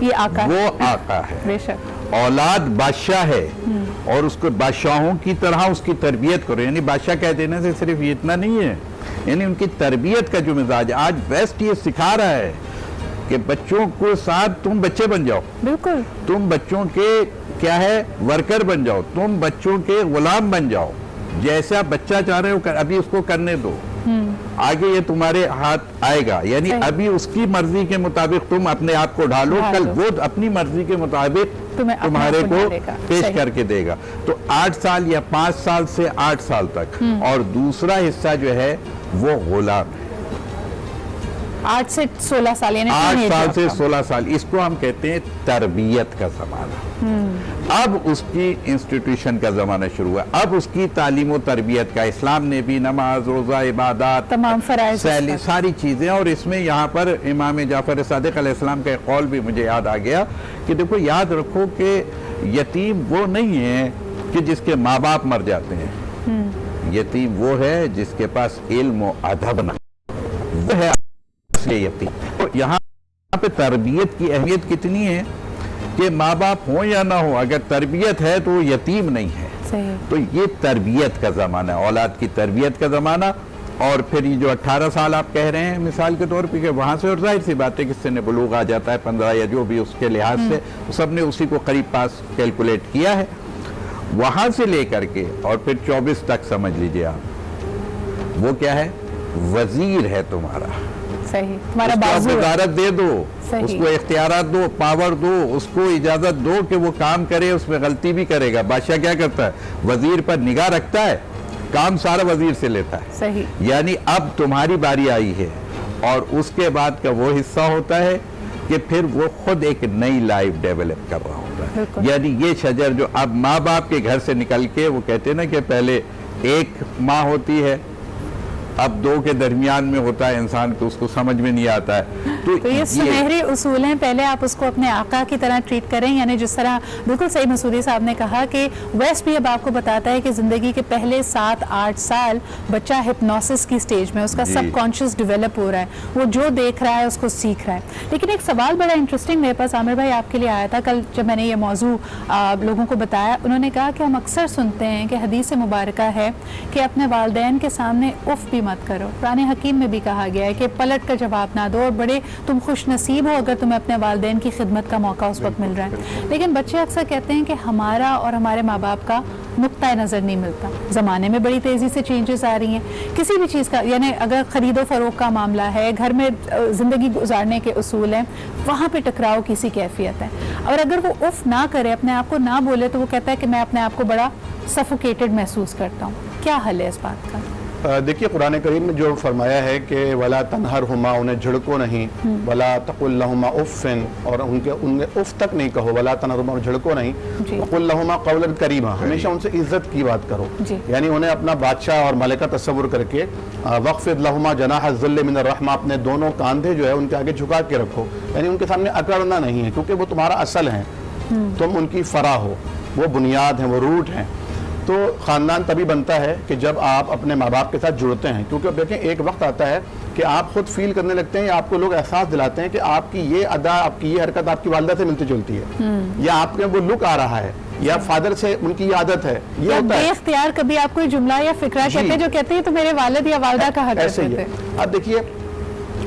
یہ آقا ہے، وہ آقا ہے، بے شک، اولاد بادشاہ ہے، اور اس کو بادشاہوں کی طرح اس کی تربیت کرو. یعنی بادشاہ کہہ دینے سے صرف یہ اتنا نہیں ہے، یعنی ان کی تربیت کا جو مزاج آج ویسٹ یہ سکھا رہا ہے کہ بچوں کو ساتھ تم بچے بن جاؤ، بالکل، تم بچوں کے کیا ہے ورکر بن جاؤ، تم بچوں کے غلام بن جاؤ، جیسا بچہ چاہ رہے ہو ابھی اس کو کرنے دو، آگے یہ تمہارے ہاتھ آئے گا. یعنی ابھی اس کی مرضی کے مطابق تم اپنے آپ کو ڈھالو، کل وہ اپنی مرضی کے مطابق تمہارے کو پیش کر کے دے گا. تو 8 سال یا 5 سال سے 8 سال تک، اور دوسرا حصہ جو ہے وہ غلام ہے. 8 سے 16 سال، یعنی 8 سال سے 16 سال، اس کو ہم کہتے ہیں تربیت کا زمانہ. اب اس کی انسٹیٹیوشن کا زمانہ شروع ہوا، اب اس کی تعلیم و تربیت کا. اسلام نے بھی نماز، روزہ، عبادات، تمام فرائض، ساری چیزیں. اور اس میں یہاں پر امام جعفر صادق علیہ السلام کا ایک قول بھی مجھے یاد آ گیا کہ دیکھو یاد رکھو کہ یتیم وہ نہیں ہے کہ جس کے ماں باپ مر جاتے ہیں، یتیم وہ ہے جس کے پاس علم و ادب نہ، وہ ہے اصلی یتیم. تو یہاں پہ تربیت کی اہمیت کتنی ہے کہ ماں باپ ہوں یا نہ ہو، اگر تربیت ہے تو وہ یتیم نہیں ہے. صحیح. تو یہ تربیت کا زمانہ ہے، اولاد کی تربیت کا زمانہ. اور پھر یہ جو 18 سال آپ کہہ رہے ہیں مثال کے طور پہ کہ وہاں سے، اور ظاہر سی بات ہے کہ سن بلوغ آ جاتا ہے 15 یا جو بھی اس کے لحاظ سے، سب نے اسی کو قریب پاس کیلکولیٹ کیا ہے. وہاں سے لے کر کے اور پھر 24 تک سمجھ لیجئے آپ، وہ کیا ہے؟ وزیر ہے تمہارا. صحیح، تمہارا اس کو بازو ہے. وزارت دے دو، صحیح. اس کو اختیارات دو، پاور دو، اس کو اجازت دو کہ وہ کام کرے، اس میں غلطی بھی کرے گا. بادشاہ کیا کرتا ہے؟ وزیر پر نگاہ رکھتا ہے، کام سارا وزیر سے لیتا ہے. صحیح. یعنی اب تمہاری باری آئی ہے، اور اس کے بعد کا وہ حصہ ہوتا ہے کہ پھر وہ خود ایک نئی لائف ڈیولپ کر رہا ہوتا ہے. بالکل. یعنی یہ شجر جو اب ماں باپ کے گھر سے نکل کے، وہ کہتے ہیں نا کہ پہلے ایک ماں ہوتی ہے، اب 2 کے درمیان میں ہوتا ہے انسان کو، اس کو سمجھ میں نہیں آتا ہے. تو یہ سنہری اصول ہیں، پہلے آپ اس کو اپنے آقا کی طرح ٹریٹ کریں. یعنی جس طرح بالکل صحیح مسعودی صاحب نے کہا کہ ویسٹ بھی اب آپ کو بتاتا ہے کہ زندگی کے پہلے 7-8 سال بچہ ہپنوسس کی سٹیج میں، اس کا سب کانشیس ڈیولپ ہو رہا ہے، وہ جو دیکھ رہا ہے اس کو سیکھ رہا ہے. لیکن ایک سوال بڑا انٹرسٹنگ میرے پاس عامر بھائی آپ کے لیے آیا تھا کل جب میں نے یہ موضوع لوگوں کو بتایا. انہوں نے کہا کہ ہم اکثر سنتے ہیں کہ حدیث مبارکہ ہے کہ اپنے والدین کے سامنے اف بھی مت کرو. قرآن حکیم میں بھی کہا گیا ہے کہ پلٹ کا جواب نہ دو، اور بڑے تم خوش نصیب ہو اگر تمہیں اپنے والدین کی خدمت کا موقع اس وقت مل رہا ہے. لیکن بچے اکثر کہتے ہیں کہ ہمارا اور ہمارے ماں باپ کا نقطۂ نظر نہیں ملتا. زمانے میں بڑی تیزی سے چینجز آ رہی ہیں کسی بھی چیز کا، یعنی اگر خرید و فروخت کا معاملہ ہے، گھر میں زندگی گزارنے کے اصول ہیں، وہاں پہ ٹکراؤ کی سی کیفیت ہے. اور اگر وہ اف نہ کرے، اپنے آپ کو نہ بولے، تو وہ کہتا ہے کہ میں اپنے آپ کو بڑا سفوکیٹڈ محسوس کرتا ہوں. کیا حل ہے اس بات کا؟ دیکھیے قرآن کریم نے جو فرمایا ہے کہ وَلَا تَنْهَرْهُمَا، انہیں جھڑکو نہیں، وَلَا تَقُلْ لَهُمَا أُفٍّ، اور انہیں اف تک نہیں کہو، وَلَا تَنْهَرْهُمَا، جھڑکو نہیں، وَقُلْ لَهُمَا قَوْلًا كَرِيمًا، ہمیشہ ان سے عزت کی بات کرو. یعنی انہیں اپنا بادشاہ اور ملکہ تصور کر کے وَخْفِضْ لَهُمَا جَنَاحَ الذِّلِّ مِنَ الرَّحْمَةِ، اپنے دونوں کاندھے جو ہے ان کے آگے جھکا کے رکھو. یعنی ان کے سامنے اکڑنا نہیں ہے، کیونکہ وہ تمہارا اصل ہیں، تم ان کی فرع ہو، وہ بنیاد ہیں، وہ روٹ ہیں. تو خاندان تبھی بنتا ہے کہ جب آپ اپنے ماں باپ کے ساتھ جڑتے ہیں. کیونکہ اب دیکھیں ایک وقت آتا ہے کہ آپ خود فیل کرنے لگتے ہیں، یا آپ کو لوگ احساس دلاتے ہیں کہ آپ کی یہ ادا، آپ کی یہ حرکت آپ کی والدہ سے ملتی جلتی ہے، یا آپ کے وہ لک آ رہا ہے، یا فادر سے ان کی یہ عادت ہے. یہ ہوتا ہے بے اختیار کبھی آپ کوئی جملہ یا فکرہ کہتے ہیں جو کہتے ہیں تو میرے والد یا والدہ کا حق ایسے ہی ہے. اب دیکھیے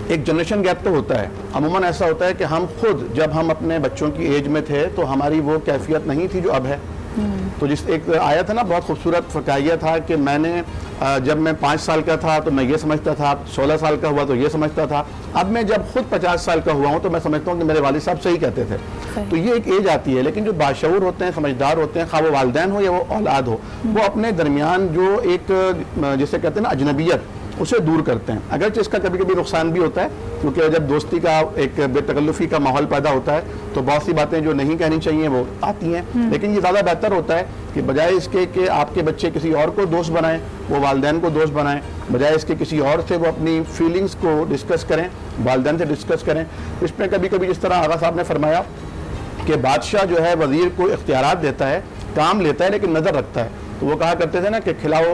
ایک جنریشن گیپ تو ہوتا ہے. عموماً ایسا ہوتا ہے کہ ہم خود جب ہم اپنے بچوں کی ایج میں تھے تو ہماری وہ کیفیت نہیں تھی جو اب ہے. تو جس ایک آیا تھا نا بہت خوبصورت فقاہیہ تھا کہ میں نے جب میں 5 سال کا تھا تو میں یہ سمجھتا تھا، 16 سال کا ہوا تو یہ سمجھتا تھا، اب میں جب خود 50 سال کا ہوا ہوں تو میں سمجھتا ہوں کہ میرے والد صاحب صحیح کہتے تھے. تو یہ ایک ایج آتی ہے. لیکن جو باشعور ہوتے ہیں، سمجھدار ہوتے ہیں، خواہ وہ والدین ہو یا وہ اولاد ہو، وہ اپنے درمیان جو ایک جسے کہتے ہیں نا اجنبیت، اسے دور کرتے ہیں. اگرچہ اس کا کبھی کبھی نقصان بھی ہوتا ہے، کیونکہ جب دوستی کا ایک بے تکلفی کا ماحول پیدا ہوتا ہے تو بہت سی باتیں جو نہیں کہنی چاہیے وہ آتی ہیں. لیکن یہ زیادہ بہتر ہوتا ہے کہ بجائے اس کے کہ آپ کے بچے کسی اور کو دوست بنائیں، وہ والدین کو دوست بنائیں، بجائے اس کے کسی اور سے وہ اپنی فیلنگز کو ڈسکس کریں، والدین سے ڈسکس کریں. اس میں کبھی کبھی جس طرح آغا صاحب نے فرمایا کہ بادشاہ جو ہے وزیر کو اختیارات دیتا ہے، کام لیتا ہے لیکن نظر رکھتا ہے. تو وہ کہا کرتے تھے نا کہ کھلاؤ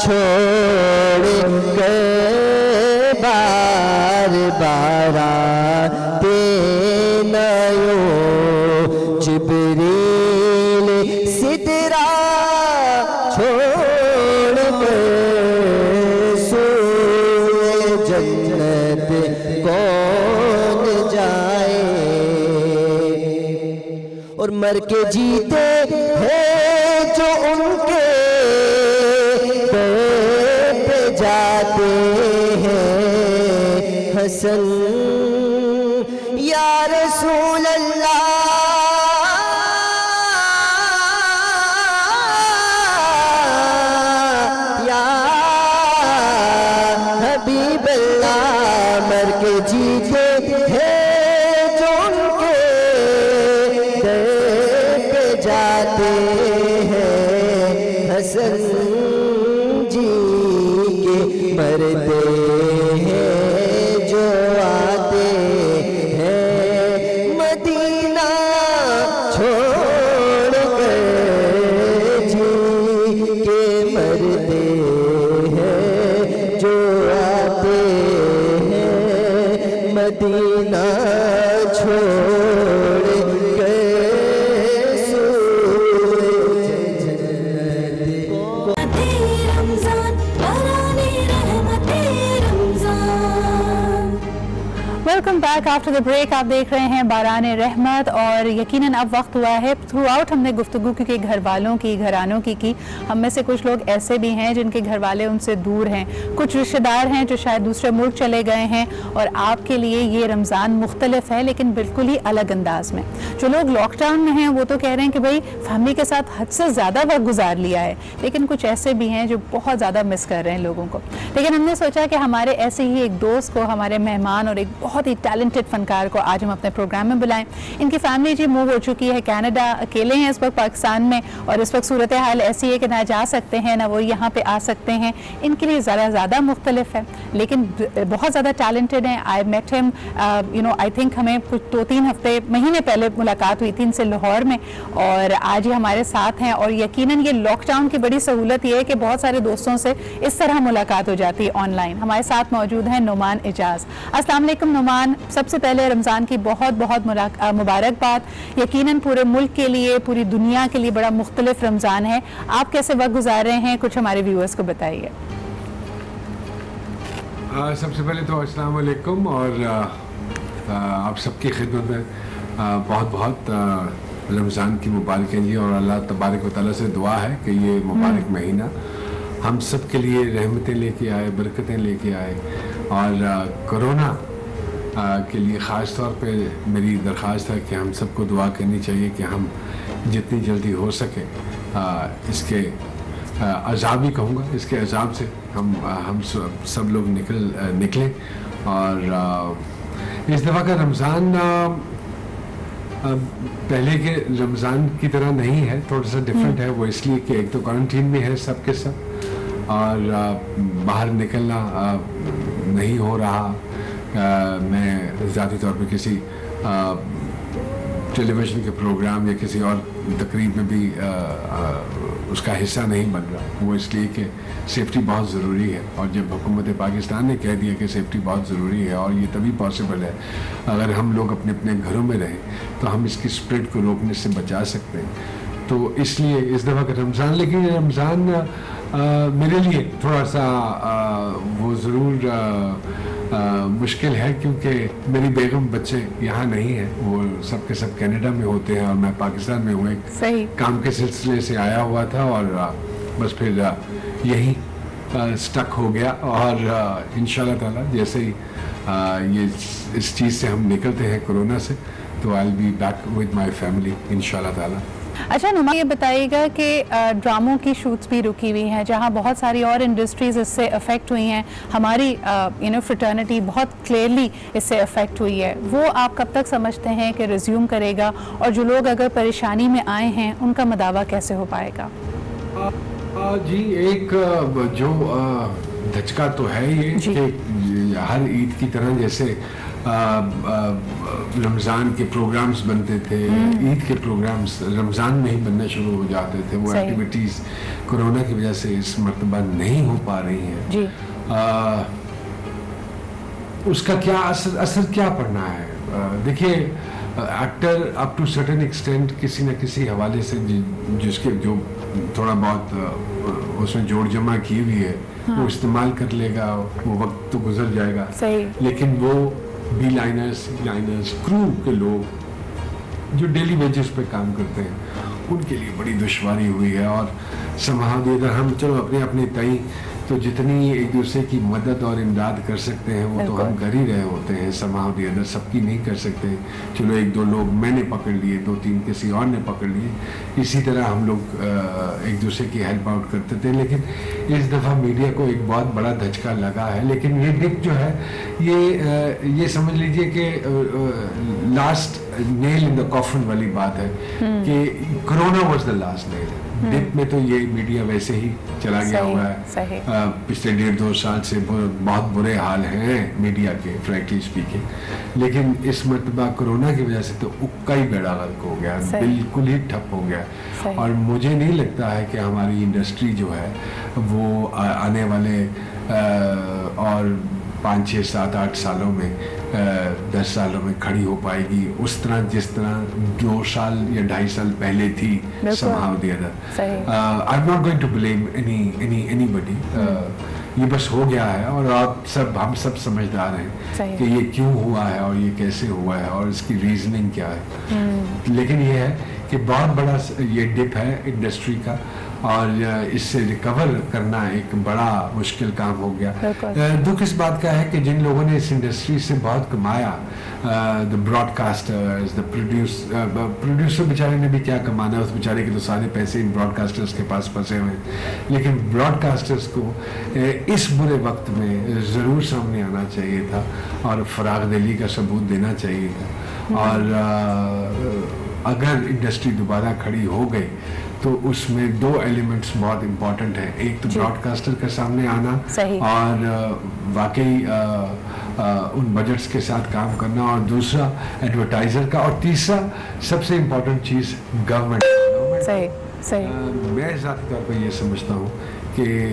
چھوڑ کر بار بار آتے نہ یوں جبریل سدرا چھوڑ کر سوئے جنت کون جائے اور مر کے جیتے ہیں جو ان کے در پہ جاتے ہیں حسن یا رسول اللہ یا حبیب اللہ مر کے جیتے ہیں جو ان کے در پہ جاتے ہیں حسن جی کے مرتے ہیں جو آتے ہیں مدینہ چھوڑ کر جی کے مرتے ہیں جو آتے ہیں مدینہ چھوڑ کر سوئے جنت کو رمضان باران رحمت رمضان. Welcome back after the break. آپ دیکھ رہے ہیں باران رحمت اور یقیناً اب وقت ہوا ہے تھرو آؤٹ ہم نے گفتگو کیونکہ گھر والوں کی گھرانوں کی ہم میں سے کچھ لوگ ایسے بھی ہیں جن کے گھر والے ان سے دور ہیں, کچھ رشتہ دار ہیں جو شاید دوسرے ملک چلے گئے ہیں اور آپ کے لیے یہ رمضان مختلف ہے لیکن بالکل ہی الگ انداز میں. جو لوگ لاک ڈاؤن میں ہیں وہ تو کہہ رہے ہیں کہ بھائی فیملی کے ساتھ حد سے زیادہ وقت گزار لیا ہے, لیکن کچھ ایسے بھی ہیں جو بہت زیادہ مس کر رہے ہیں لوگوں کو. لیکن ہم نے سوچا کہ ہمارے ایسے ہی ایک دوست کو, ہمارے مہمان اور ایک بہت ہی ٹیلنٹڈ فنکار کو آج ہم اپنے پروگرام میں بلائیں. ان کی فیملی جی موو ہو چکی ہے کینیڈا, اکیلے ہیں اس وقت پاکستان میں اور اس وقت صورتحال ایسی ہے کہ نہ جا سکتے ہیں نہ وہ یہاں پہ آ سکتے ہیں. ان کے لیے زیادہ مختلف ہے لیکن بہت زیادہ ٹیلنٹڈ ہیں. آئی میٹ ہم آئی تھنک ہمیں کچھ 2-3 ہفتے مہینے پہلے ملاقات ہوئی تھی ان سے لاہور میں اور آج یہ ہمارے ساتھ ہیں. اور یقیناً یہ لاک ڈاؤن کی بڑی سہولت یہ ہے کہ بہت سارے دوستوں سے اس طرح ملاقات ہو جاتی ہے آن لائن. ہمارے ساتھ موجود ہیں نعمان اعجاز. السلام علیکم نعمان. سب سے پہلے رمضان کی بہت مبارکباد. یقیناً پورے ملک کے لیے, پوری دنیا کے لیے بڑا مختلف رمضان ہے. آپ کیسے وقت گزار رہے ہیں, کچھ ہمارے ویورز کو بتائیے. سب سے پہلے تو السلام علیکم اور آپ سب کی خدمت میں بہت رمضان کی مبارک جی. اور اللہ تبارک و تعالیٰ سے دعا ہے کہ یہ مبارک مہینہ ہم سب کے لیے رحمتیں لے کے آئے, برکتیں لے کے آئے. اور کرونا کے لیے خاص طور پہ میری درخواست ہے کہ ہم سب کو دعا کرنی چاہیے کہ ہم جتنی جلدی ہو سکے اس کے عذاب ہی کہوں گا, اس کے عذاب سے ہم سب لوگ نکلیں. اور اس دفعہ کا رمضان پہلے کے رمضان کی طرح نہیں ہے, تھوڑا سا ڈفرینٹ ہے. وہ اس لیے کہ ایک تو کوارنٹین میں ہے سب کے سب اور باہر نکلنا نہیں ہو رہا. میں ذاتی طور پہ کسی ٹیلی ویژن کے پروگرام یا کسی اور تقریب میں بھی اس کا حصہ نہیں بن رہا. وہ اس لیے کہ سیفٹی بہت ضروری ہے اور جب حکومت پاکستان نے کہہ دیا کہ سیفٹی بہت ضروری ہے اور یہ تبھی پاسبل ہے اگر ہم لوگ اپنے اپنے گھروں میں رہیں تو ہم اس کی اسپریڈ کو روکنے سے بچا سکتے ہیں. تو اس لیے اس دفعہ کا رمضان, لیکن رمضان میرے لیے تھوڑا سا وہ ضرور مشکل ہے کیونکہ میری بیگم بچے یہاں نہیں ہیں, وہ سب کے سب کینیڈا میں ہوتے ہیں اور میں پاکستان میں ہوں. ایک کام کے سلسلے سے آیا ہوا تھا اور بس پھر یہی سٹک ہو گیا. اور انشاءاللہ تعالیٰ جیسے ہی یہ اس چیز سے ہم نکلتے ہیں کورونا سے تو I'll be back with my family انشاءاللہ تعالیٰ. اچھا نعمان یہ بتائیے گا کہ ڈراموں کی شوٹس بھی رکی ہوئی ہیں جہاں بہت ساری اور انڈسٹریز اس سے افیکٹ ہوئی ہیں. ہماری فریٹرنٹی بہت کلیئرلی اس سے افیکٹ ہوئی ہے. وہ آپ کب تک سمجھتے ہیں کہ ریزیوم کرے گا اور جو لوگ اگر پریشانی میں آئے ہیں ان کا مداوع کیسے ہو پائے گا؟ جی ایک جو دھچکا تو ہے یہ کہ ہر عید کی طرح جیسے رمضان کے پروگرامز بنتے تھے، عید کے پروگرامز رمضان میں ہی بننا شروع ہو جاتے تھے، وہ ایکٹیویٹیز کورونا کی وجہ سے اس مرتبہ نہیں ہو پا رہی ہیں. جی اس کا کیا اثر کیا پڑنا ہے؟ دیکھیے actor up to certain extent کسی نہ کسی حوالے سے جس کے جو تھوڑا بہت اس میں جوڑ جمع کی ہوئی ہے وہ استعمال کر لے گا، وہ وقت تو گزر جائے گا. لیکن وہ بی لائنرز کرو کے لوگ جو ڈیلی ویجز پہ کام کرتے ہیں ان کے لیے بڑی دشواری ہوئی ہے. اور سمہاؤ اگر ہم چلو اپنے تئیں تو جتنی ایک دوسرے کی مدد اور امداد کر سکتے ہیں وہ تو ہم کر ہی رہے ہوتے ہیں. سمہاؤ دی ادر سب کی نہیں کر سکتے. چلو ایک دو لوگ میں نے پکڑ لیے، دو تین کسی اور نے پکڑ لیے، اسی طرح ہم لوگ ایک دوسرے کی ہیلپ آؤٹ کرتے تھے. لیکن اس دفعہ میڈیا کو ایک بہت بڑا دھچکا لگا ہے. لیکن یہ ڈپ جو ہے یہ سمجھ لیجئے کہ لاسٹ نیل ان دا کافن والی بات ہے کہ corona was the last nail. Dip میں تو یہ میڈیا ویسے ہی چلا گیا ہوا ہے. پچھلے 1.5-2 سال سے بہت برے حال ہیں میڈیا کے فرینکلی اسپیکنگ. لیکن اس مرتبہ کرونا کی وجہ سے تو اکا ہی بیڑا غرق ہو گیا، بالکل ہی ٹھپ ہو گیا. اور مجھے نہیں لگتا ہے کہ ہماری انڈسٹری جو ہے وہ آنے والے اور 5, 6, 7, 8 سالوں میں 10 سالوں میں کھڑی ہو پائے گی اس طرح جس طرح 2 سال یا 2.5 سال پہلے تھی. somehow the other. I'm not going to blame anybody. یہ بس ہو گیا ہے اور ہم سب سمجھدار ہیں کہ یہ کیوں ہوا ہے اور یہ کیسے ہوا ہے اور اس کی ریزننگ کیا ہے. لیکن یہ ہے کہ بہت بڑا یہ ڈپ ہے انڈسٹری کا اور اس سے ریکور کرنا ایک بڑا مشکل کام ہو گیا. دکھ اس بات کا ہے کہ جن لوگوں نے اس انڈسٹری سے بہت کمایا، the broadcasters, the producer بیچارے نے بھی کیا کمانا ہے، اس بیچارے کے تو سارے پیسے ان براڈ کاسٹرز کے پاس پھنسے ہوئے ہیں. لیکن براڈ کاسٹرز کو اس برے وقت میں ضرور سامنے آنا چاہیے تھا اور فراغ دلی کا ثبوت دینا چاہیے تھا. اور اگر انڈسٹری دوبارہ کھڑی ہو گئی تو اس میں 2 ایلیمنٹس بہت امپورٹنٹ ہیں. ایک تو براڈ کاسٹر کا سامنے آنا اور واقعی ان بجٹس کے ساتھ کام کرنا، اور دوسرا ایڈورٹائزر کا، اور تیسرا سب سے امپورٹنٹ چیز گورنمنٹ. میں ذاتی طور پہ یہ سمجھتا ہوں کہ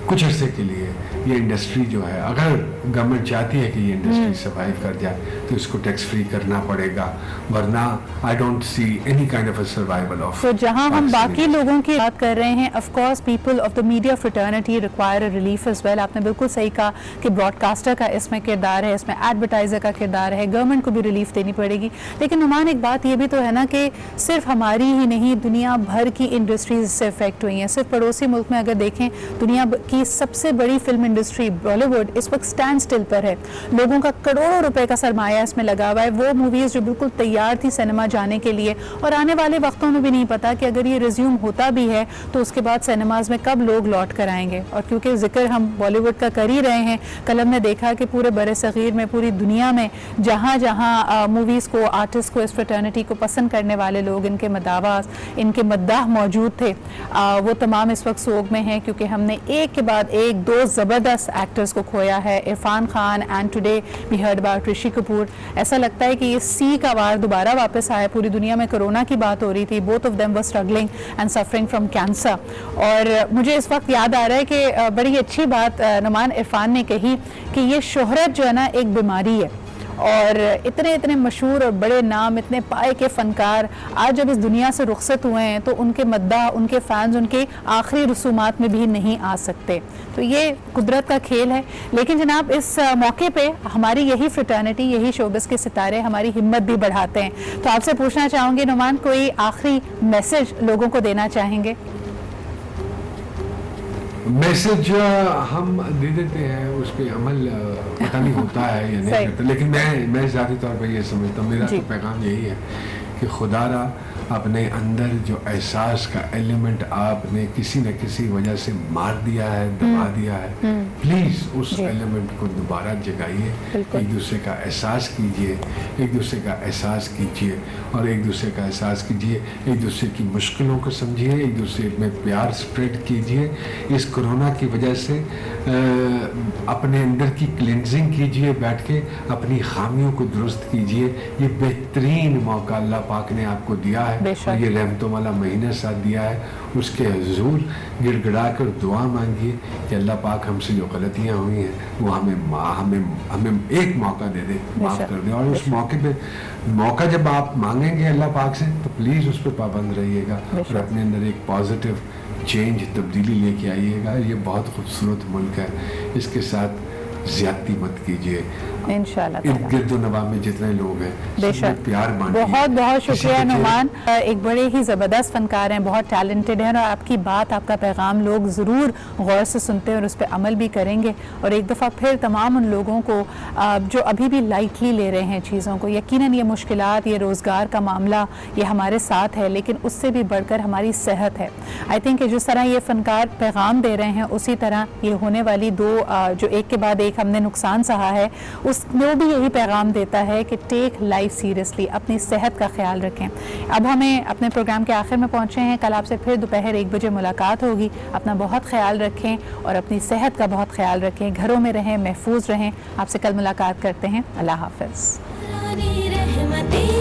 کچھ عرصے کے لیے یہ انڈسٹری جو ہے، اگر گورنمنٹ چاہتی ہے کہ یہ انڈسٹری سروائیو کر جائے تو اس کو ٹیکس فری کرنا پڑے گا، ورنہ I don't see any kind of a survival of. تو جہاں ہم باقی لوگوں کی بات کر رہے ہیں، of course people of the media fraternity require a relief as well. آپ نے بالکل صحیح کہا کہ براڈ کاسٹر کا اس میں کردار ہے، اس میں ایڈورٹائزر کا کردار ہے، گورنمنٹ کو بھی ریلیف دینی پڑے گی. لیکن نعمان ایک بات یہ بھی تو ہے نا کہ صرف ہماری ہی نہیں، دنیا بھر کی انڈسٹریز سے افیکٹ ہوئی ہیں. صرف پڑوسی ملک میں اگر دیکھیں، دنیا کی سب سے بڑی فلم انڈسٹری بالی ووڈ اس وقت اسٹینڈ اسٹل پر ہے. لوگوں کا کروڑوں روپے کا سرمایہ اس میں لگا ہوا ہے. وہ موویز جو بالکل تیار تھی سینما جانے کے لیے، اور آنے والے وقتوں میں بھی نہیں پتا کہ اگر یہ ریزیوم ہوتا بھی ہے تو اس کے بعد سینماز میں کب لوگ لوٹ کر آئیں گے. اور کیونکہ ذکر ہم بالی ووڈ کا کر ہی رہے ہیں، کل ہم نے دیکھا کہ پورے بر صغیر میں، پوری دنیا میں جہاں جہاں موویز کو، آرٹسٹ کو، اس فریٹرنٹی کو پسند کرنے والے لوگ، ان کے مداواز، ان کے مداح موجود تھے، وہ تمام اس وقت سوگ میں ہیں. کیونکہ ہم نے ایک کے بعد ایک 2 زبردست ایکٹرز کو کھویا ہے. Irrfan Khan and today we heard about Rishi Kapoor. ایسا لگتا ہے کہ یہ سی کا وار دوبارہ واپس آیا. پوری دنیا میں کرونا کی بات ہو رہی تھی. Both of them were struggling and suffering from cancer. اور مجھے اس وقت یاد آ رہا ہے کہ بڑی اچھی بات نعمان عرفان نے کہی کہ یہ شہرت جو ہے نا ایک بیماری ہے، اور اتنے مشہور اور بڑے نام، اتنے پائے کے فنکار آج جب اس دنیا سے رخصت ہوئے ہیں تو ان کے مداح، ان کے فینز ان کے آخری رسومات میں بھی نہیں آ سکتے. تو یہ قدرت کا کھیل ہے. لیکن جناب اس موقع پہ ہماری یہی فریٹرنٹی، یہی شوبز کے ستارے ہماری ہمت بھی بڑھاتے ہیں. تو آپ سے پوچھنا چاہوں گی نعمان، کوئی آخری میسج لوگوں کو دینا چاہیں گے؟ میسج ہم دے دیتے ہیں، اس پہ عمل پتہ نہیں ہوتا ہے یا نہیں کرتا. لیکن میں ذاتی طور پہ یہ سمجھتا ہوں، میرا تو پیغام یہی ہے کہ خدا را اپنے اندر جو احساس کا ایلیمنٹ آپ نے کسی نہ کسی وجہ سے مار دیا ہے، دبا دیا ہے، پلیز اس ایلیمنٹ کو دوبارہ جگائیے، ایک دوسرے کا احساس کیجیے، ایک دوسرے کا احساس کیجیے اور ایک دوسرے کا احساس کیجیے، ایک دوسرے کی مشکلوں کو سمجھیے، ایک دوسرے میں پیار سپریڈ کیجیے. اس کورونا کی وجہ سے اپنے اندر کی کلینزنگ کیجیے، بیٹھ کے اپنی خامیوں کو درست کیجیے. یہ بہترین موقع اللہ پاک نے آپ کو دیا ہے اور یہ رحمتوں والا مہینہ ساتھ دیا ہے. اس کے حضور گڑ گڑا کر دعا مانگیے کہ اللہ پاک ہم سے جو غلطیاں ہوئی ہیں وہ ہمیں ایک موقع دے دے، معاف کر دے. اور اس موقع جب آپ مانگیں گے اللہ پاک سے تو پلیز اس پہ پابند رہیے گا اور اپنے اندر ایک پازیٹیو چینج، تبدیلی لے کے آئیے گا. یہ بہت خوبصورت ملک ہے، اس کے ساتھ زیادتی مت کیجیے. انشاءاللہ ارد گرد و نواح میں جتنے لوگ ہیں بے سب میں شک پیار بانٹیے. بہت بہت شکریہ نعمان، ایک بڑے ہی زبردست فنکار ہیں، بہت ٹیلنٹڈ ہیں اور آپ کی بات، آپ کا پیغام لوگ ضرور غور سے سنتے ہیں اور اس پہ عمل بھی کریں گے. اور ایک دفعہ پھر تمام ان لوگوں کو جو ابھی بھی لائٹلی لے رہے ہیں چیزوں کو، یقیناً یہ مشکلات، یہ روزگار کا معاملہ یہ ہمارے ساتھ ہے، لیکن اس سے بھی بڑھ کر ہماری صحت ہے. آئی تھنک کہ جس طرح یہ فنکار پیغام دے رہے ہیں اسی طرح یہ ہونے والی دو جو ایک کے بعد ایک ہم نے نقصان سہا ہے، اس میں بھی یہی پیغام دیتا ہے کہ ٹیک لائف سیریسلی، اپنی صحت کا خیال رکھیں. اب ہمیں اپنے پروگرام کے آخر میں پہنچے ہیں. کل آپ سے پھر دوپہر 1 بجے ملاقات ہوگی. اپنا بہت خیال رکھیں اور اپنی صحت کا بہت خیال رکھیں. گھروں میں رہیں، محفوظ رہیں. آپ سے کل ملاقات کرتے ہیں. اللہ حافظ. رحمتیں